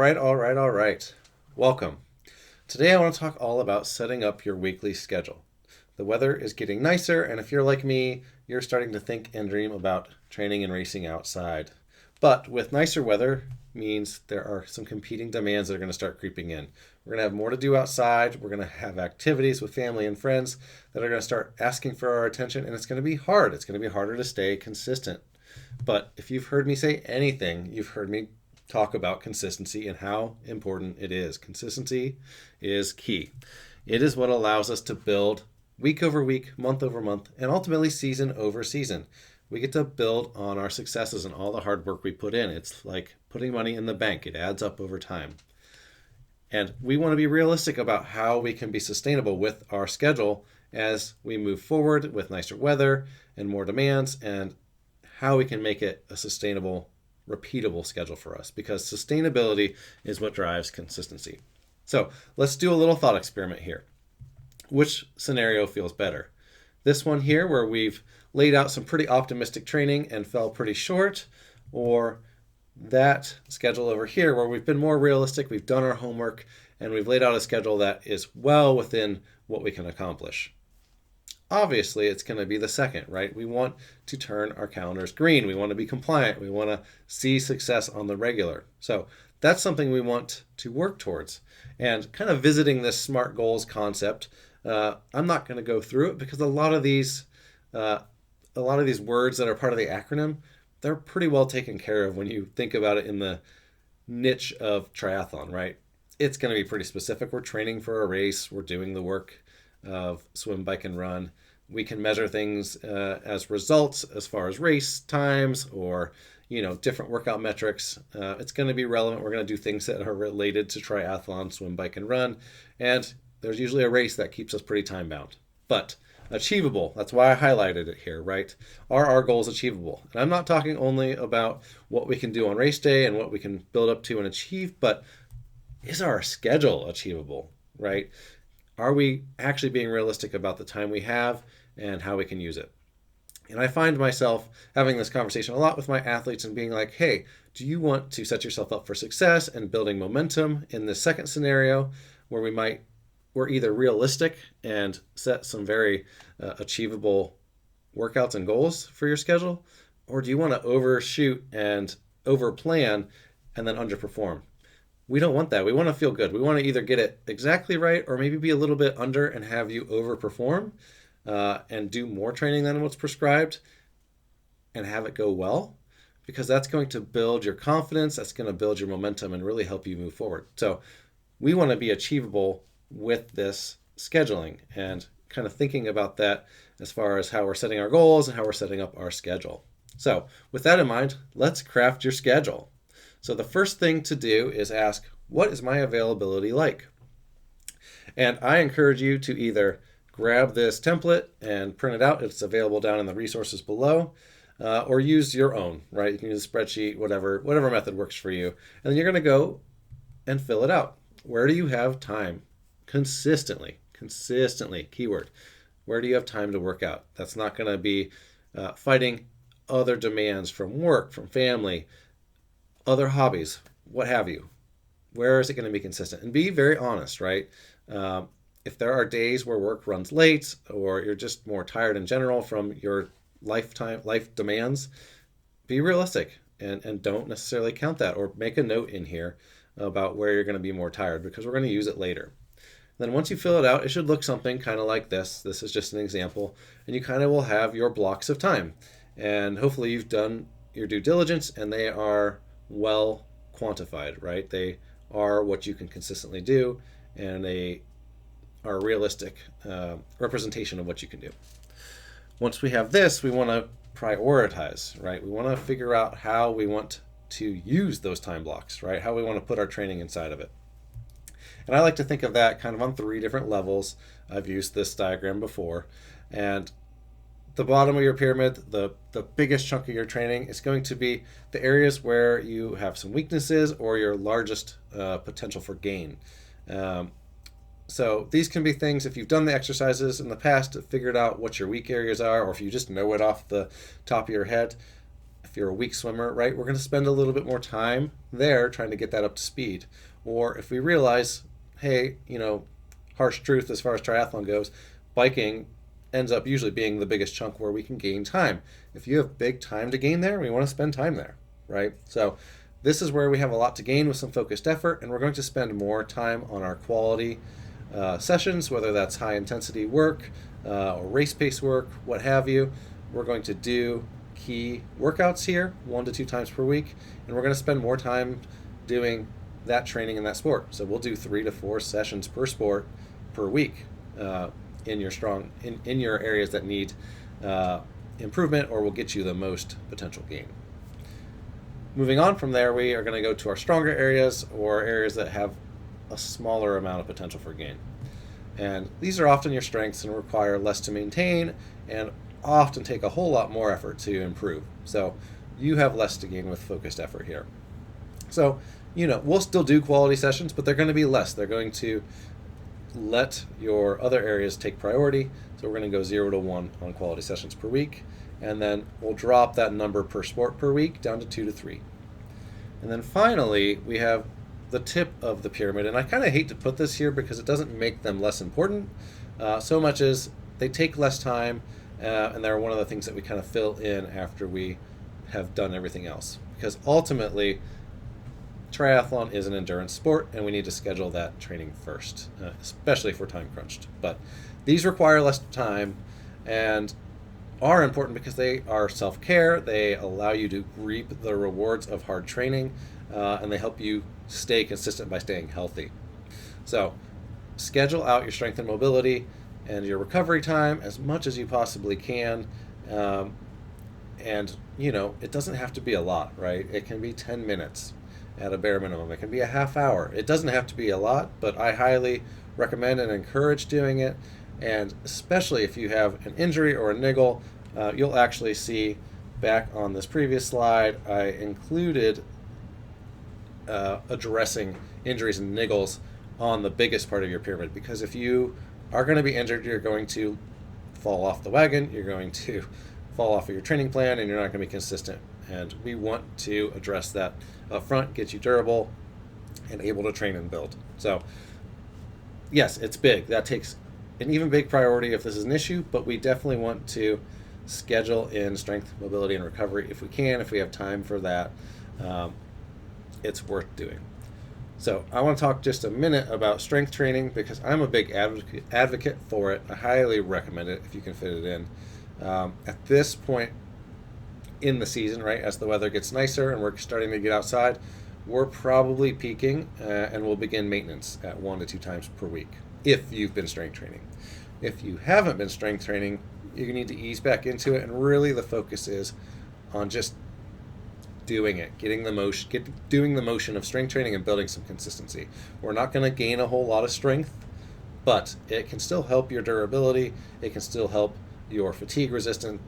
All right. Welcome. Today I want to talk all about setting up your weekly schedule. The weather is getting nicer, and if you're like me, you're starting to think and dream about training and racing outside. But with nicer weather means there are some competing demands that are going to start creeping in. We're going to have more to do outside. We're going to have activities with family and friends that are going to start asking for our attention, and it's going to be hard. It's going to be harder to stay consistent. But if you've heard me say anything, you've heard me talk about consistency and how important it is. Consistency is key. It is what allows us to build week over week, month over month, and ultimately season over season. We get to build on our successes and all the hard work we put in. It's like putting money in the bank. It adds up over time. And we want to be realistic about how we can be sustainable with our schedule as we move forward with nicer weather and more demands, and how we can make it a sustainable, repeatable schedule for us, because sustainability is what drives consistency. So let's do a little thought experiment here. Which scenario feels better? This one here where we've laid out some pretty optimistic training and fell pretty short, or that schedule over here where we've been more realistic, we've done our homework, and we've laid out a schedule that is well within what we can accomplish? Obviously, it's going to be the second, right? We want to turn our calendars green. We want to be compliant. We want to see success on the regular. So that's something we want to work towards. And kind of visiting this SMART goals concept, I'm not going to go through it because a lot of these words that are part of the acronym, they're pretty well taken care of when you think about it in the niche of triathlon, right? It's going to be pretty specific. We're training for a race. We're doing the work of swim, bike, and run. We can measure things as results as far as race times or different workout metrics. It's going to be relevant. We're going to do things that are related to triathlon, swim, bike, and run. And there's usually a race that keeps us pretty time bound. But achievable, that's why I highlighted it here, right? Are our goals achievable? And I'm not talking only about what we can do on race day and what we can build up to and achieve, but is our schedule achievable, right? Are we actually being realistic about the time we have and how we can use it? And I find myself having this conversation a lot with my athletes and being like, hey, do you want to set yourself up for success and building momentum in the second scenario where we're either realistic and set some very achievable workouts and goals for your schedule, or do you want to overshoot and overplan and then underperform? We don't want that. We want to feel good. We want to either get it exactly right or maybe be a little bit under and have you overperform and do more training than what's prescribed and have it go well, because that's going to build your confidence. That's going to build your momentum and really help you move forward. So we want to be achievable with this scheduling and kind of thinking about that as far as how we're setting our goals and how we're setting up our schedule. So with that in mind, let's craft your schedule. So the first thing to do is ask, what is my availability like? And I encourage you to either grab this template and print it out. It's available down in the resources below, or use your own, right? You can use a spreadsheet, whatever method works for you. And then you're going to go and fill it out. Where do you have time? Consistently, keyword. Where do you have time to work out? That's not going to be fighting other demands from work, from family, other hobbies, what have you. Where is it going to be consistent? And be very honest, right? If there are days where work runs late or you're just more tired in general from your life demands, be realistic and don't necessarily count that, or make a note in here about where you're going to be more tired, because we're going to use it later. Then once you fill it out, it should look something kind of like this. This is just an example, and you kind of will have your blocks of time. And hopefully you've done your due diligence and they are well quantified, right? They are what you can consistently do, and they are a realistic representation of what you can do. Once we have this, we want to prioritize, right? We want to figure out how we want to use those time blocks, right? How we want to put our training inside of it. And I like to think of that kind of on 3 different levels. I've used this diagram before. And the bottom of your pyramid, the biggest chunk of your training, is going to be the areas where you have some weaknesses or your largest potential for gain. So these can be things, if you've done the exercises in the past, figured out what your weak areas are, or if you just know it off the top of your head, If you're a weak swimmer, right, we're going to spend a little bit more time there trying to get that up to speed. Or if we realize, hey, harsh truth as far as triathlon goes, biking ends up usually being the biggest chunk where we can gain time. If you have big time to gain there, we want to spend time there, right? So this is where we have a lot to gain with some focused effort, and we're going to spend more time on our quality sessions, whether that's high intensity work or race pace work, what have you. We're going to do key workouts here 1 to 2 times per week, and we're going to spend more time doing that training in that sport. So we'll do 3 to 4 sessions per sport per week in your areas that need improvement or will get you the most potential gain. Moving on from there, we are going to go to our stronger areas or areas that have a smaller amount of potential for gain. And these are often your strengths and require less to maintain and often take a whole lot more effort to improve. So you have less to gain with focused effort here. So, we'll still do quality sessions, but they're going to be less. They're going to let your other areas take priority. So we're going to go 0 to 1 on quality sessions per week. And then we'll drop that number per sport per week down to 2 to 3. And then finally, we have the tip of the pyramid. And I kind of hate to put this here because it doesn't make them less important so much as they take less time. And they're one of the things that we kind of fill in after we have done everything else. Because ultimately, triathlon is an endurance sport, and we need to schedule that training first, especially if we're time crunched. But these require less time and are important because they are self-care. They allow you to reap the rewards of hard training, and they help you stay consistent by staying healthy. So schedule out your strength and mobility and your recovery time as much as you possibly can. And, it doesn't have to be a lot, right? It can be 10 minutes at a bare minimum. It can be a half hour. It doesn't have to be a lot, but I highly recommend and encourage doing it. And especially if you have an injury or a niggle, you'll actually see back on this previous slide, I included addressing injuries and niggles on the biggest part of your pyramid, because if you are going to be injured, you're going to fall off the wagon, you're going to fall off of your training plan, and you're not going to be consistent. And we want to address that up front, get you durable and able to train and build. So yes, it's big. That takes an even big priority if this is an issue, but we definitely want to schedule in strength, mobility, and recovery if we can, if we have time for that. It's worth doing. So I want to talk just a minute about strength training because I'm a big advocate for it. I highly recommend it if you can fit it in. At this point in the season, right, as the weather gets nicer and we're starting to get outside, we're probably peaking and we'll begin maintenance at 1 to 2 times per week if you've been strength training. If you haven't been strength training, you need to ease back into it, and really the focus is on just doing it, doing the motion of strength training and building some consistency. We're not going to gain a whole lot of strength, but it can still help your durability. It can still help your fatigue resistance,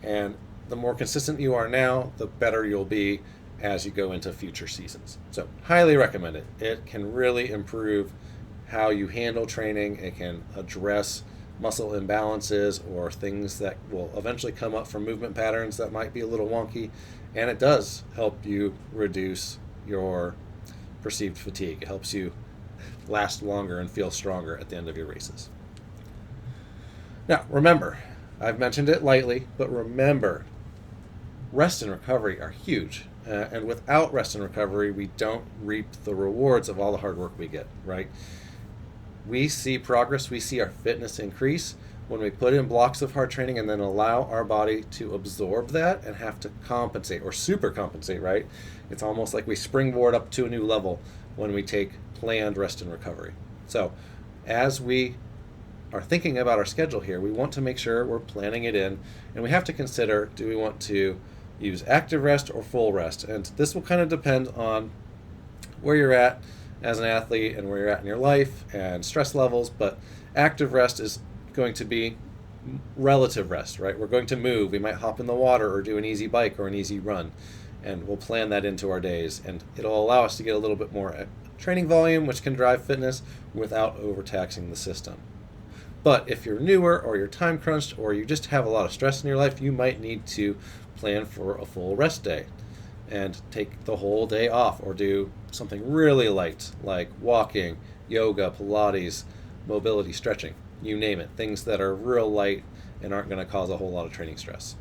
and the more consistent you are now, the better you'll be as you go into future seasons. So highly recommend it. It can really improve how you handle training. It can address muscle imbalances or things that will eventually come up from movement patterns that might be a little wonky, and it does help you reduce your perceived fatigue. It helps you last longer and feel stronger at the end of your races. Now, remember, I've mentioned it lightly, but remember, rest and recovery are huge. And without rest and recovery, we don't reap the rewards of all the hard work we get, right? We see progress, we see our fitness increase when we put in blocks of hard training and then allow our body to absorb that and have to compensate or super compensate, right? It's almost like we springboard up to a new level when we take planned rest and recovery. So as we are thinking about our schedule here, we want to make sure we're planning it in, and we have to consider, do we want to use active rest or full rest? And this will kind of depend on where you're at as an athlete and where you're at in your life and stress levels, but active rest is going to be relative rest, right? We're going to move. We might hop in the water or do an easy bike or an easy run, and we'll plan that into our days, and it'll allow us to get a little bit more training volume, which can drive fitness without overtaxing the system. But if you're newer or you're time crunched or you just have a lot of stress in your life, you might need to plan for a full rest day and take the whole day off or do something really light like walking, yoga, Pilates, mobility, stretching, you name it, things that are real light and aren't going to cause a whole lot of training stress.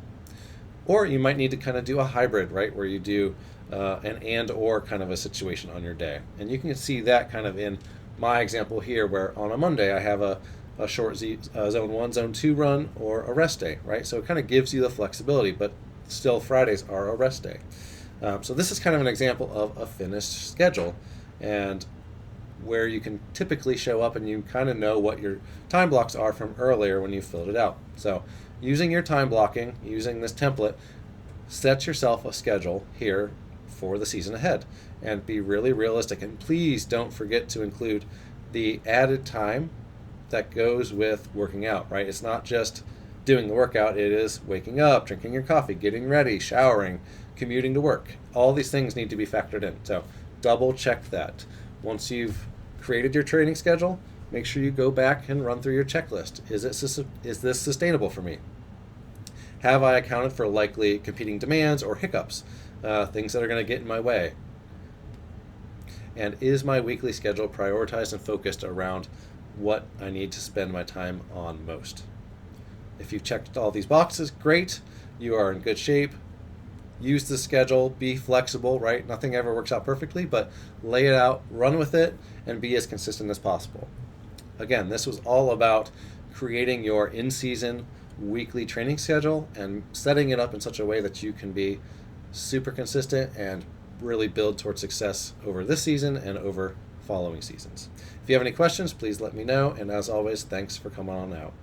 Or you might need to kind of do a hybrid, right, where you do an and or kind of a situation on your day. And you can see that kind of in my example here, where on a Monday I have a short zone 1, zone 2 run or a rest day, right? So it kind of gives you the flexibility, but still Fridays are a rest day. So this is kind of an example of a finished schedule and where you can typically show up and you kind of know what your time blocks are from earlier when you filled it out. So using your time blocking, using this template, set yourself a schedule here for the season ahead and be really realistic. And please don't forget to include the added time that goes with working out, right? It's not just doing the workout, it is waking up, drinking your coffee, getting ready, showering, commuting to work. All these things need to be factored in. So double check that. Once you've created your training schedule, make sure you go back and run through your checklist. Is this sustainable for me? Have I accounted for likely competing demands or hiccups, things that are going to get in my way? And is my weekly schedule prioritized and focused around what I need to spend my time on most? If you've checked all these boxes, great. You are in good shape. Use the schedule, be flexible, right? Nothing ever works out perfectly, but lay it out, run with it, and be as consistent as possible. Again, this was all about creating your in-season weekly training schedule and setting it up in such a way that you can be super consistent and really build towards success over this season and over following seasons. If you have any questions, please let me know. And as always, thanks for coming on out.